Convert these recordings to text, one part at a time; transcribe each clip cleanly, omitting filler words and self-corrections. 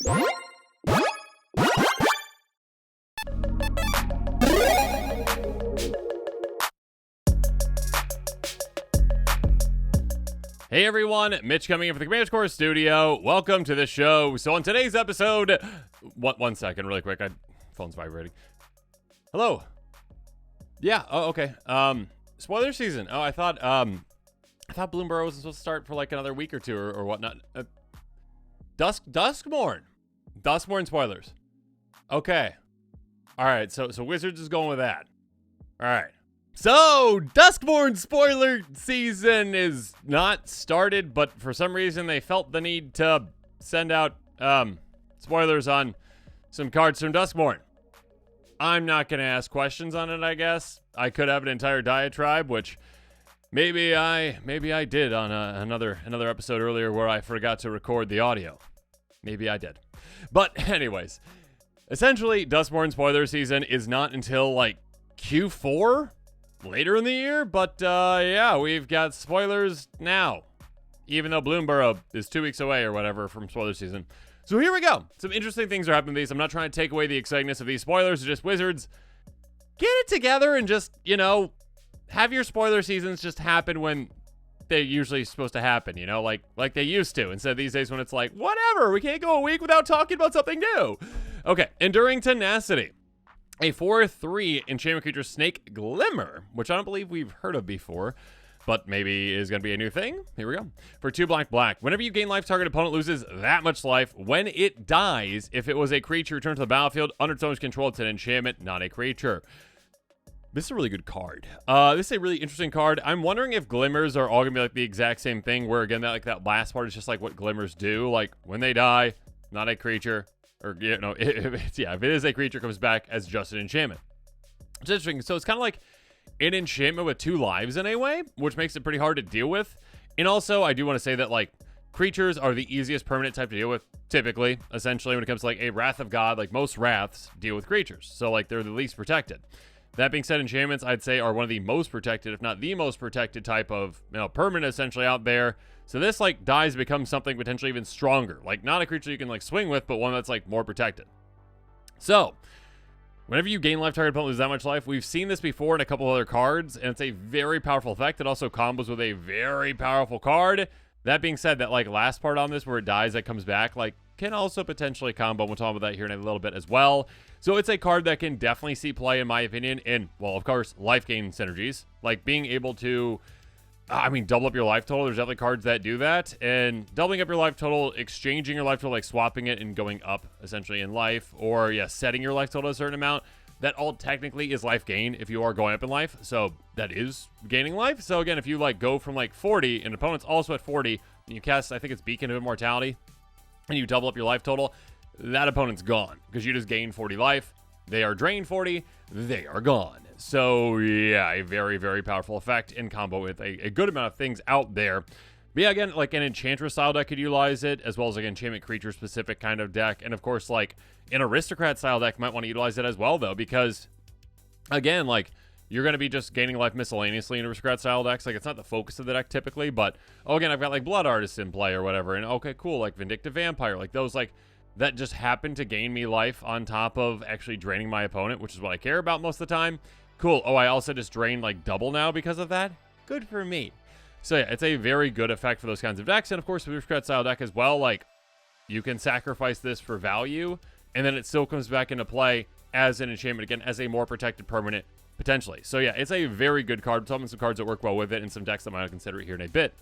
Hey everyone, Mitch coming in from the Commander's Core Studio. Welcome to the show. So on today's episode, one second, really quick. Phone's vibrating. Hello. Yeah. Oh, okay. Spoiler season. Oh, I thought Bloomberg wasn't supposed to start for like another week or two or whatnot. Duskmourn spoilers. Okay. All right. So Wizards is going with that. All right. So, Duskmourn spoiler season is not started, but for some reason they felt the need to send out spoilers on some cards from Duskmourn. I'm not going to ask questions on it, I guess. I could have an entire diatribe, which maybe I did on another episode earlier where I forgot to record the audio. Maybe I did. But anyways, essentially, Duskmourn spoiler season is not until like Q4? Later in the year, but yeah, we've got spoilers now, even though Bloomberg is 2 weeks away or whatever from spoiler season. So here we go. Some interesting things are happening to these. I'm not trying to take away the excitingness of these spoilers. It's just Wizards, get it together and just, you know, have your spoiler seasons just happen when they're usually supposed to happen, you know, like they used to, instead of these days when it's like, whatever, we can't go a week without talking about something new. Okay, Enduring Tenacity. A 4/3 enchantment creature, Snake Glimmer, which I don't believe we've heard of before, but maybe is going to be a new thing. Here we go. For 2 black. Whenever you gain life, target opponent loses that much life. When it dies, if it was a creature, return to the battlefield. Under its owner's control, it's an enchantment, not a creature. This is a really good card. This is a really interesting card. I'm wondering if Glimmers are all going to be like the exact same thing, where again, that last part is just like what Glimmers do. Like, when they die, not a creature. Or, you know, if it is a creature, comes back as just an enchantment. It's interesting. So it's kind of like an enchantment with 2 lives in a way, which makes it pretty hard to deal with. And also, I do want to say that, like, creatures are the easiest permanent type to deal with, typically, essentially, when it comes to, like, a Wrath of God. Like, most Wraths deal with creatures. So, like, they're the least protected. That being said, enchantments, I'd say, are one of the most protected, if not the most protected type of, you know, permanent, essentially, out there. So this, like, dies becomes something potentially even stronger. Like, not a creature you can, like, swing with, but one that's, like, more protected. So, whenever you gain life, target opponent loses that much life. We've seen this before in a couple other cards, and it's a very powerful effect. It also combos with a very powerful card. That being said, that, like, last part on this where it dies, that comes back, like, can also potentially combo. We'll talk about that here in a little bit as well. So it's a card that can definitely see play, in my opinion, in, well, of course, life gain synergies. Like, being able to... double up your life total. There's definitely cards that do that. And doubling up your life total, exchanging your life total, like swapping it and going up, essentially, in life. Or, yeah, setting your life total a certain amount. That all technically is life gain if you are going up in life. So, that is gaining life. So, again, if you, like, go from, like, 40, and opponent's also at 40, and you cast, I think it's Beacon of Immortality, and you double up your life total, that opponent's gone. Because you just gained 40 life. They are drained 40. They are gone. So, yeah, a very, very powerful effect in combo with a good amount of things out there. But yeah, again, like an Enchantress style deck could utilize it, as well as like an enchantment creature specific kind of deck. And of course, like an Aristocrat style deck might want to utilize it as well, though, because again, like you're going to be just gaining life miscellaneously in Aristocrat style decks. Like, it's not the focus of the deck typically, but oh, again, I've got like Blood Artist in play or whatever. And okay, cool, like Vindictive Vampire, like those, like that just happen to gain me life on top of actually draining my opponent, which is what I care about most of the time. Cool. Oh, I also just drained like double now because of that. Good for me. So yeah, it's a very good effect for those kinds of decks. And of course, with Aristocrat style deck as well, like you can sacrifice this for value, and then it still comes back into play as an enchantment again, as a more protected permanent potentially. So yeah, it's a very good card. We're talking some cards that work well with it, and some decks that might consider it here in a bit.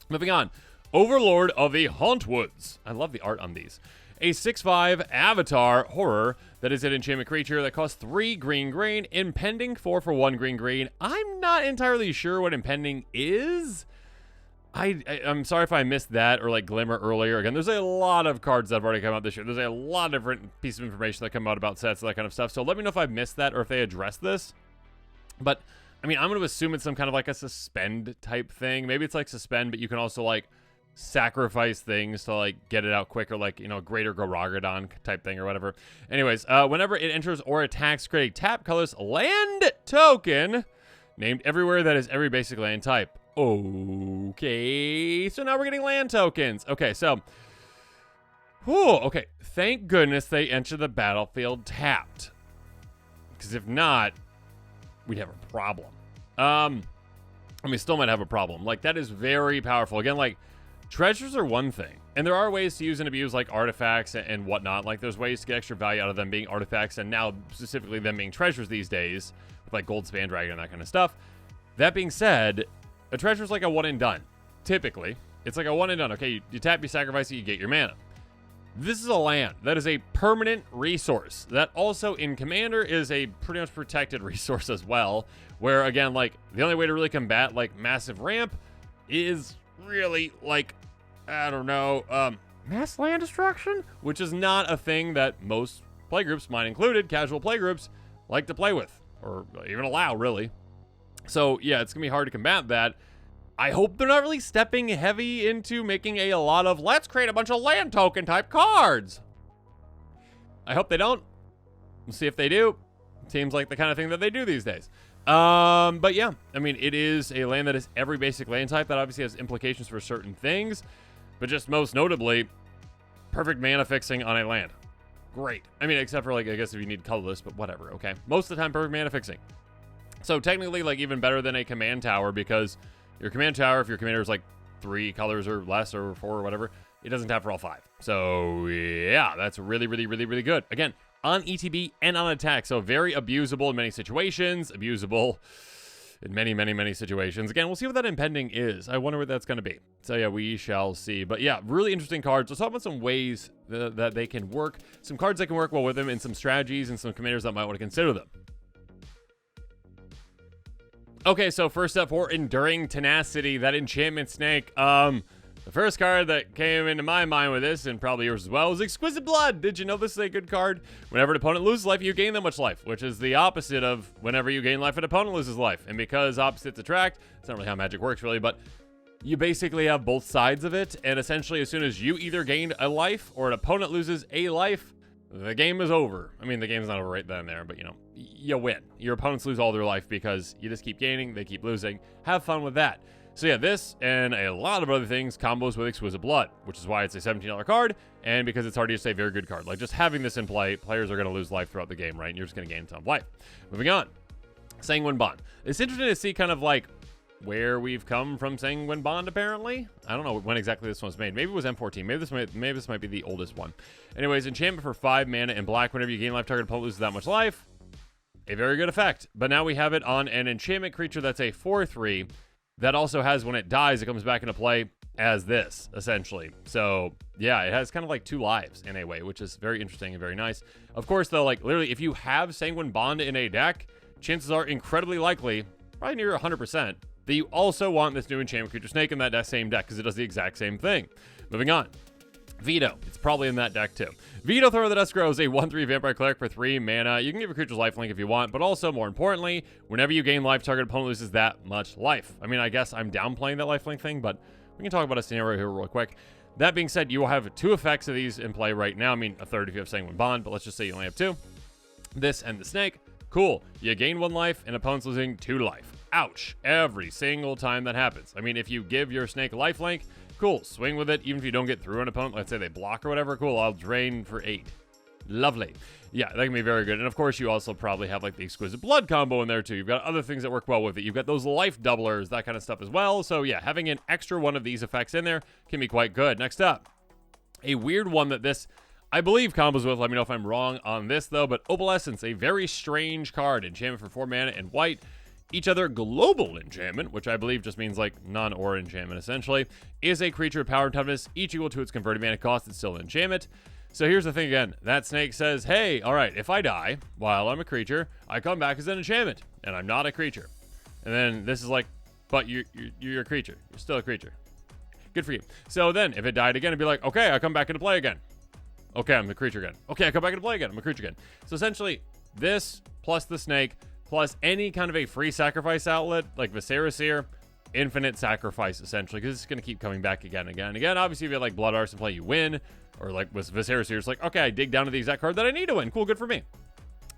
Moving on, Overlord of the Hauntwoods. I love the art on these. A 6/5 Avatar horror that is an enchantment creature that costs 3 green, impending 4 for 1 green. I'm not entirely sure what impending is. I'm sorry if I missed that or like Glimmer earlier. Again, there's a lot of cards that have already come out this year. There's a lot of different pieces of information that come out about sets and that kind of stuff. So let me know if I missed that or if they addressed this. But I mean, I'm going to assume it's some kind of like a suspend type thing. Maybe it's like suspend, but you can also like sacrifice things to like get it out quicker, like, you know, greater Goragadon type thing or whatever. Anyways, whenever it enters or attacks, create a tap colorless land token named everywhere that is every basic land type. Okay, so now we're getting land tokens. Okay, so okay, thank goodness they enter the battlefield tapped. Because if not, we'd have a problem. Still might have a problem. Like, that is very powerful. Again, like, treasures are one thing. And there are ways to use and abuse, like, artifacts and whatnot. Like, there's ways to get extra value out of them being artifacts, and now, specifically, them being treasures these days, with, like, Gold Span Dragon and that kind of stuff. That being said, a treasure's like a one and done. Typically, it's like a one and done. Okay, you tap, you sacrifice it, you get your mana. This is a land that is a permanent resource that also in Commander is a pretty much protected resource as well, where again, like, the only way to really combat like massive ramp is really like, I don't know, mass land destruction, which is not a thing that most playgroups, mine included, casual playgroups, like to play with or even allow, really. So yeah, it's gonna be hard to combat that. I hope they're not really stepping heavy into making a lot of, let's create a bunch of land token type cards. I hope they don't. We'll see if they do. Seems like the kind of thing that they do these days. But yeah, I mean, it is a land that is every basic land type. That obviously has implications for certain things, but just most notably, perfect mana fixing on a land. Great. I mean, except for like, I guess if you need colorless, but whatever, okay? Most of the time, perfect mana fixing. So technically, like, even better than a command tower, because your command tower, if your commander is like 3 colors or less or 4 or whatever, it doesn't tap for all 5. So yeah, that's really, really, really, really good. Again, on ETB and on attack. So very abusable in many situations. Abusable in many, many, many situations. Again, we'll see what that impending is. I wonder what that's going to be. So yeah, we shall see. But yeah, really interesting cards. Let's talk about some ways that they can work. Some cards that can work well with them and some strategies and some commanders that might want to consider them. Okay, so first up for Enduring Tenacity, that enchantment snake. The first card that came into my mind with this, and probably yours as well, is Exquisite Blood. Did you know this is a good card? Whenever an opponent loses life, you gain that much life, which is the opposite of whenever you gain life, an opponent loses life. And because opposites attract, it's not really how Magic works really, but you basically have both sides of it, and essentially as soon as you either gain a life or an opponent loses a life, the game is over. I mean, the game's not over right then and there, but you know, you win. Your opponents lose all their life because you just keep gaining, they keep losing. Have fun with that. So yeah, this and a lot of other things combos with Exquisite Blood, which is why it's a $17 card, and because it's already just a very good card. Like, just having this in play, players are going to lose life throughout the game, right? And you're just going to gain a ton of life. Moving on. Sanguine Bond. It's interesting to see kind of like where we've come from Sanguine Bond, apparently. I don't know when exactly this one was made. Maybe it was M14. Maybe this might be the oldest one. Anyways, enchantment for 5 mana in black. Whenever you gain life, target opponent loses that much life. A very good effect. But now we have it on an enchantment creature that's a 4/3 that also has, when it dies, it comes back into play as this, essentially. So yeah, it has kind of like 2 lives in a way, which is very interesting and very nice. Of course, though, like literally, if you have Sanguine Bond in a deck, chances are incredibly likely, probably near 100%, that you also want this new enchantment creature snake in that same deck, because it does the exact same thing. Moving on. Veto. It's probably in that deck too. Veto Thrower of the Duskmourn is a 1/3 Vampire Cleric for 3 mana. You can give your creatures lifelink if you want, but also, more importantly, whenever you gain life, target opponent loses that much life. I mean, I guess I'm downplaying that lifelink thing, but we can talk about a scenario here real quick. That being said, you will have 2 effects of these in play right now. I mean, a third if you have Sanguine Bond, but let's just say you only have 2. This and the snake. Cool. You gain 1 life, and opponent's losing 2 life. Ouch. Every single time that happens. I mean, if you give your snake lifelink, cool, swing with it, even if you don't get through an opponent. Let's say they block or whatever, cool, I'll drain for 8. Lovely. Yeah, that can be very good. And of course, you also probably have like the Exquisite Blood combo in there too. You've got other things that work well with it. You've got those life doublers, that kind of stuff as well. So yeah, having an extra one of these effects in there can be quite good. Next up, a weird one that this, I believe, combos with. Let me know if I'm wrong on this though, but Opalescence, a very strange card. Enchantment for 4 mana and white. Each other global enchantment, which I believe just means like non-aura enchantment essentially, is a creature of power and toughness, each equal to its converted mana cost. It's still an enchantment. So here's the thing again. That snake says, hey, all right, if I die while I'm a creature, I come back as an enchantment, and I'm not a creature. And then this is like, but you're a creature. You're still a creature. Good for you. So then if it died again, it'd be like, okay, I come back into play again. Okay, I'm a creature again. Okay, I come back into play again. I'm a creature again. So essentially, this plus the snake plus any kind of a free sacrifice outlet, like Viscera, infinite sacrifice, essentially, because it's going to keep coming back again and again and again. Obviously, if you have, like, Blood Arson play, you win. Or, like, with Viscera, it's like, okay, I dig down to the exact card that I need to win. Cool, good for me.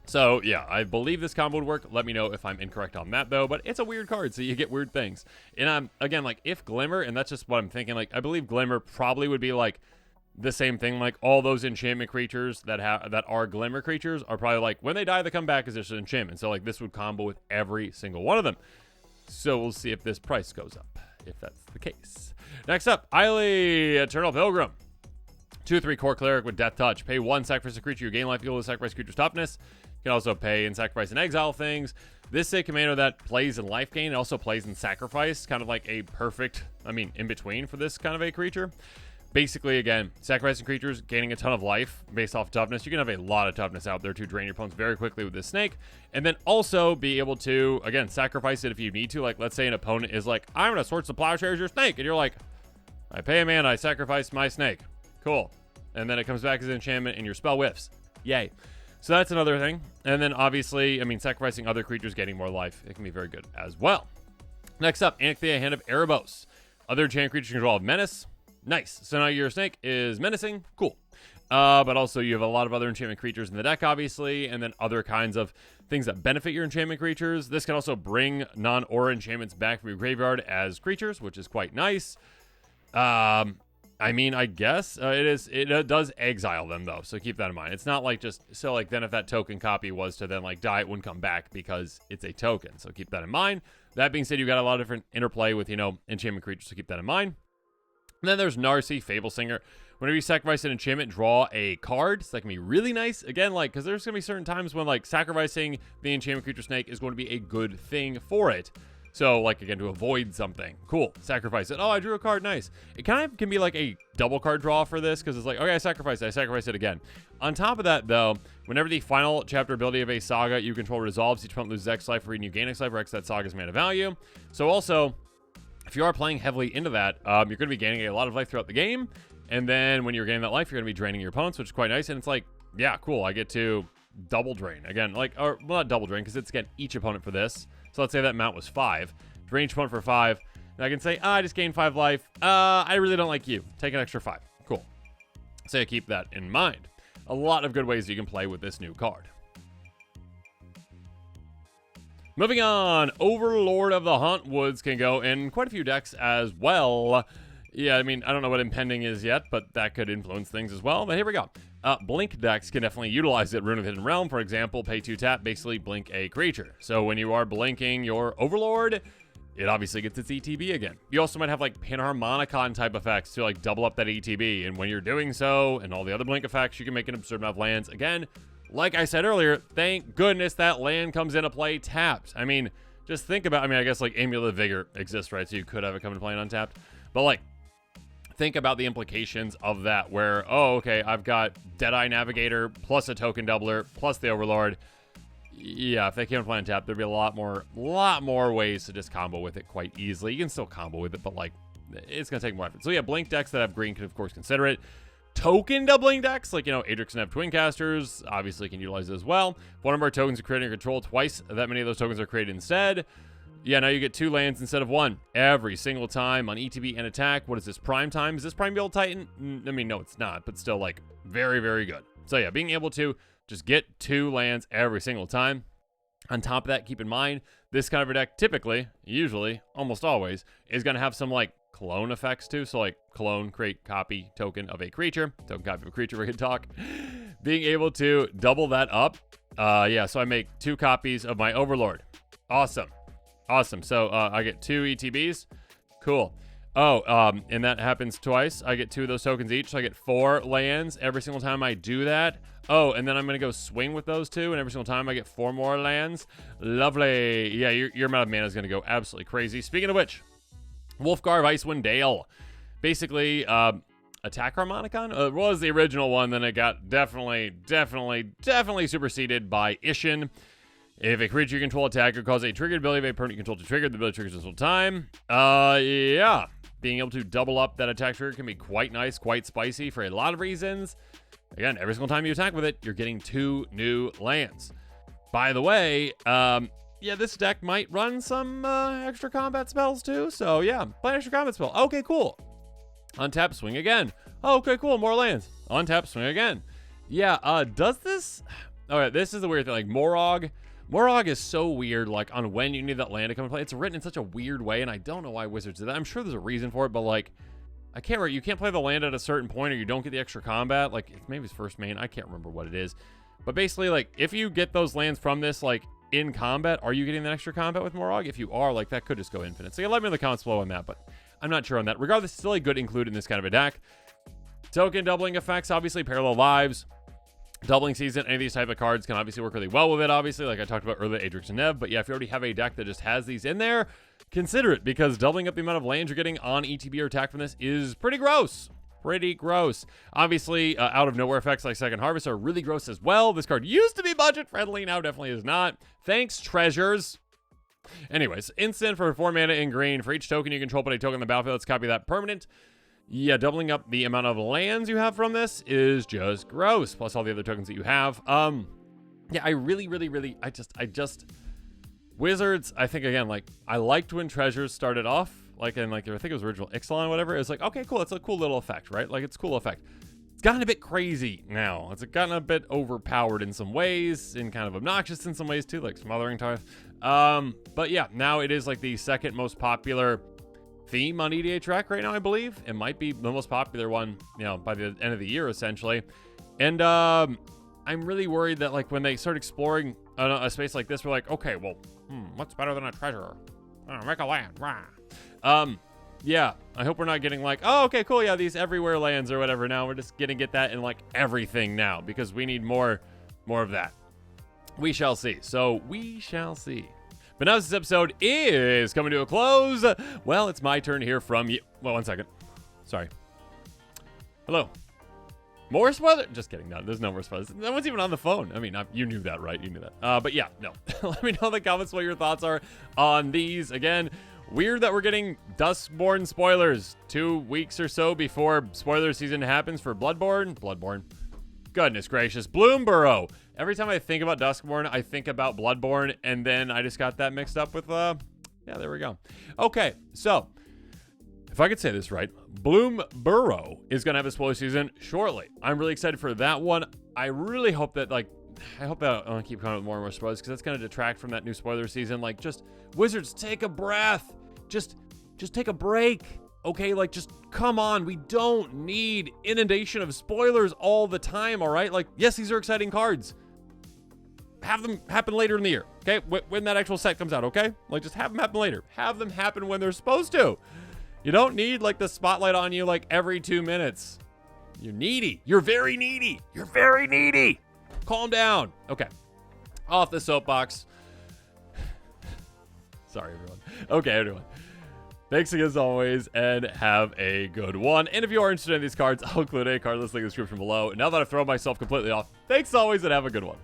So, yeah, I believe this combo would work. Let me know if I'm incorrect on that, though. But it's a weird card, so you get weird things. And, again, like, if Glimmer, and that's just what I'm thinking, like, I believe Glimmer probably would be, like, the same thing. Like all those enchantment creatures that are glimmer creatures are probably like when they die, they come back as just an enchantment. So like this would combo with every single one of them. So we'll see if this price goes up, if that's the case. Next up, Wayyyyy, Eternal Pilgrim. 2/3 core cleric with Death Touch. Pay 1, sacrifice a creature, you gain life equal to sacrifice creature's toughness. You can also pay and sacrifice and exile things. This is a commander that plays in life gain. It also plays in sacrifice, kind of like a perfect, in between for this kind of a creature. Basically, again, sacrificing creatures, gaining a ton of life based off toughness. You can have a lot of toughness out there to drain your opponents very quickly with this snake. And then also be able to, again, sacrifice it if you need to. Like, let's say an opponent is like, I'm going to Swords to Plowshares your snake. And you're like, I pay a mana, I sacrifice my snake. Cool. And then it comes back as an enchantment and your spell whiffs. Yay. So that's another thing. And then obviously, sacrificing other creatures, getting more life. It can be very good as well. Next up, Anthea, Hand of Erebos. Other enchantment creatures control of Menace. Nice. So now your snake is menacing. Cool. But also you have a lot of other enchantment creatures in the deck, obviously, and then other kinds of things that benefit your enchantment creatures. This can also bring non-aura enchantments back from your graveyard as creatures, which is quite nice. I guess it does exile them though, so keep that in mind. It's not like just so like then if that token copy was to then like die, it wouldn't come back because it's a token. So keep that in mind. That being said, you got a lot of different interplay with enchantment creatures, so keep that in mind. And then there's Narcy, Fable Singer. Whenever you sacrifice an enchantment, draw a card. So that can be really nice. Again, because there's gonna be certain times when sacrificing the enchantment creature snake is going to be a good thing for it. So, again, to avoid something. Cool. Sacrifice it. Oh, I drew a card. Nice. It kind of can be like a double card draw for this, because it's like, okay, I sacrifice it again. On top of that, though, whenever the final chapter ability of a saga you control resolves, each opponent loses X life, and you gain X life for X that saga's mana value. So also, if you are playing heavily into that, you're going to be gaining a lot of life throughout the game. And then when you're gaining that life, you're going to be draining your opponents, which is quite nice. And it's like, yeah, cool. I get to double drain. Again, or not double drain, because it's, again, each opponent for this. So let's say that amount was 5. Drain each opponent for 5. And I can say, I just gained 5 life. I really don't like you. Take an extra 5. Cool. So you keep that in mind. A lot of good ways you can play with this new card. Moving on, Overlord of the Hauntwoods can go in quite a few decks as well. Yeah, I don't know what Impending is yet, but that could influence things as well. But here we go. Blink decks can definitely utilize it. Rune of Hidden Realm, for example, pay 2 tap, basically blink a creature. So when you are blinking your Overlord, it obviously gets its ETB again. You also might have Panharmonicon type effects to double up that ETB. And when you're doing so, and all the other blink effects, you can make an absurd amount of lands. Again, like I said earlier, thank goodness that land comes into play tapped. Just think about, I guess Amulet of Vigor exists, right? So you could have it come into play untapped. But think about the implications of that where, oh, okay, I've got Deadeye Navigator plus a token doubler plus the Overlord. Yeah, if they came to play untapped, there'd be a lot more ways to just combo with it quite easily. You can still combo with it, but it's going to take more effort. So yeah, blink decks that have green can of course consider it. Token doubling decks, Adrix and F Twincasters, obviously can utilize it as well. If one of our tokens are created in control twice, that many of those tokens are created instead. Yeah, now you get 2 lands instead of 1 every single time on ETB and attack. What is this, Prime Time? Is this Primeval Titan? No, it's not, but still, very, very good. So yeah, being able to just get 2 lands every single time. On top of that, keep in mind, this kind of a deck typically, usually, almost always, is going to have some, clone effects too. So, clone, create, copy, token of a creature. Token, copy of a creature, we can talk. Being able to double that up. Yeah, so I make 2 copies of my Overlord. Awesome. So I get 2 ETBs. Cool. Oh, and that happens twice. I get 2 of those tokens each. So I get 4 lands every single time I do that. Oh, and then I'm going to go swing with those 2. And every single time I get 4 more lands. Lovely. Yeah, your amount of mana is going to go absolutely crazy. Speaking of which, Wolfgar of Icewind Dale. Basically, Attack Harmonicon was the original one. Then it got definitely superseded by Ishin. If a creature you control attacker causes a triggered ability of a opponent you control to trigger, the ability triggers this whole time. Yeah. Being able to double up that attack trigger can be quite nice, quite spicy for a lot of reasons. Again, every single time you attack with it, you're getting 2 new lands. By the way, yeah, this deck might run some extra combat spells too. So yeah, play an extra combat spell. Okay, cool. Untap, swing again. Okay, cool, more lands. Untap, swing again. Yeah, does this... All right, this is the weird thing. Morog is so weird, on when you need that land to come into play. It's written in such a weird way, and I don't know why Wizards did that. I'm sure there's a reason for it, but, I can't remember. You can't play the land at a certain point or you don't get the extra combat. Like, maybe it's first main. I can't remember what it is. But basically, like, if you get those lands from this, like, in combat, are you getting the extra combat with Morog? If you are, like, that could just go infinite. So, yeah, let me know in the comments below on that, but I'm not sure on that. Regardless, still a good include in this kind of a deck. Token doubling effects, obviously, parallel lives. Doubling season, any of these type of cards can obviously work really well with it, obviously, like I talked about earlier, Adrix and Nev. But yeah, if you already have a deck that just has these in there, consider it, because doubling up the amount of lands you're getting on ETB or attack from this is pretty gross. Pretty gross. Obviously, out of nowhere effects like Second Harvest are really gross as well. This card used to be budget friendly, now definitely is not. Thanks, treasures. Anyways, instant for 4 mana in green. For each token you control, put a token on the battlefield. Let's copy that permanent. Yeah, doubling up the amount of lands you have from this is just gross, plus all the other tokens that you have. Yeah, I really, Wizards, I think, again, like, I liked when treasures started off, like, in, like, I think it was original Ixalan or whatever. It was like, okay, cool, it's a cool little effect, right? Like, it's a cool effect. It's gotten a bit crazy now. It's gotten a bit overpowered in some ways, and kind of obnoxious in some ways, too, like Smothering Tithe. But yeah, now it is, like, the second most popular theme on EDH track right now, I believe. It might be the most popular one, you know, by the end of the year, essentially. And I'm really worried that, like, when they start exploring a space like this, we're like, okay, well, what's better than a treasure? Make a land. Rah. Yeah, I hope we're not getting like, oh, okay, cool, yeah, these everywhere lands or whatever. Now we're just gonna get that in, like, everything now, because we need more of that. We shall see. So we shall see. But now this episode is coming to a close. Well, it's my turn to hear from you. Well, 1 second. Sorry. Hello. More spoilers? Just kidding. No, there's no more spoilers. No one's even on the phone. I mean, you knew that, right? You knew that. But yeah, no. Let me know in the comments what your thoughts are on these. Again, weird that we're getting Duskmourn spoilers 2 weeks or so before spoiler season happens for Bloodborne. Goodness gracious. Bloomburrow. Every time I think about Duskmourn, I think about Bloodborne, and then I just got that mixed up with, yeah, there we go. Okay, so, if I could say this right, Bloomburrow is going to have a spoiler season shortly. I'm really excited for that one. I really hope that, like, I don't keep coming with more and more spoilers, because that's going to detract from that new spoiler season. Like, just, Wizards, take a breath. Just take a break. Okay, like, just come on. We don't need inundation of spoilers all the time, all right? Like, yes, these are exciting cards. Have them happen later in the year, okay? When that actual set comes out, okay? Like, just have them happen later. Have them happen when they're supposed to. You don't need, like, the spotlight on you, like, every 2 minutes. You're needy. You're very needy. You're very needy. Calm down. Okay. Off the soapbox. Sorry, everyone. Okay, everyone. Thanks again as always, and have a good one. And if you are interested in these cards, I'll include a card list link in the description below. And now that I've thrown myself completely off, thanks as always, and have a good one.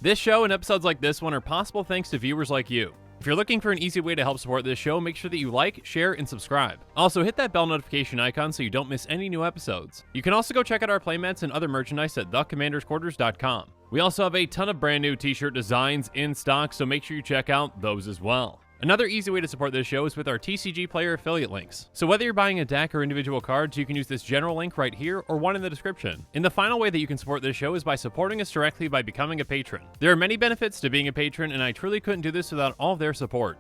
This show and episodes like this one are possible thanks to viewers like you. If you're looking for an easy way to help support this show, make sure that you like, share, and subscribe. Also, hit that bell notification icon so you don't miss any new episodes. You can also go check out our playmats and other merchandise at thecommandersquarters.com. We also have a ton of brand new t-shirt designs in stock, so make sure you check out those as well. Another easy way to support this show is with our TCG Player affiliate links. So whether you're buying a deck or individual cards, you can use this general link right here or one in the description. And the final way that you can support this show is by supporting us directly by becoming a patron. There are many benefits to being a patron, and I truly couldn't do this without all of their support.